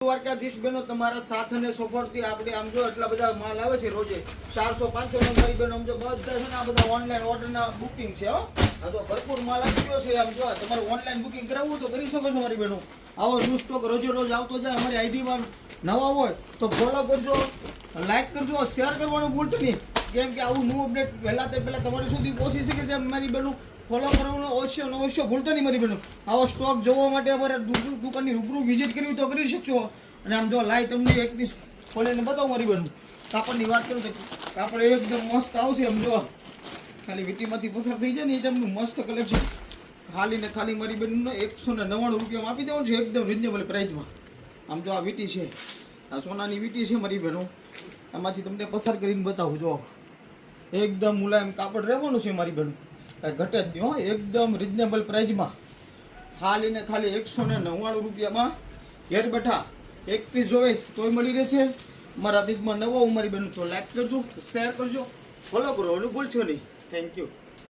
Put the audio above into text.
દ્વારકાધીશ બહેનો તમારા સાથ અને સપોર્ટથી આપણે આમ જો એટલા બધા માલ આવે છે રોજે 400-500 નો મારી બહેનો આમ જો બધા છે ને આ બધા ઓનલાઈન ઓર્ડરના બુકિંગ છે હો. આ તો ભરપૂર માલ આવી ગયો છે. આમ જો તમારે ઓનલાઈન બુકિંગ કરાવવું તો કરી શકો છો મારી બહેનો. આવો ન્યૂ સ્ટોક રોજે રોજ આવતો જાય. અમારી આઈડીમાં નવા હોય તો ફોલો કરજો, લાઈક કરજો, શેર કરવાનું ભૂલતો નહીં. કેમ કે આવું ન્યૂ અપડેટ પહેલાં તમારી સુધી પહોંચી શકે છે મારી બહેનો. ફોલો કરવાનો અવશ્ય ભૂલતા નહીં મારી બહેનો. આવો સ્ટોક જોવા માટે અમારે દુકાનની રૂબરૂ વિઝિટ કરવી તો કરી શકશો. અને આમ જો લાઈ તમને એક દિવસ ખોલીને બતાવો મારી બહેનો. કાપડની વાત કરું તો કાપડ એકદમ મસ્ત આવશે. આમ જો ખાલી વીટીમાંથી પસાર થઈ જાય ને એ તમને મસ્ત કલેક્શન ખાલી ને ખાલી મારી બહેનનો 199 રૂપિયામાં આપી દેવાનું છે એકદમ રિઝનેબલ પ્રાઇસમાં. આમ જો આ વીટી છે, આ સોનાની વીટી છે મારી બહેનો. આમાંથી તમને પસાર કરીને બતાવું. જો એકદમ મુલાયમ કાપડ રહેવાનું છે મારી બહેનો. કાંઈ ઘટે જ નહીં હો. એકદમ રિઝનેબલ પ્રાઇસમાં ખાલી ને ખાલી 199 રૂપિયામાં ઘેર બેઠા એક પીસ જોવે તોય મળી રહેશે. મારા બીજમાં નવો મારી બહેનો તો લાઈક કરજો, શેર કરજો, ફોલો કરો. ભૂલશો નહીં. Thank you.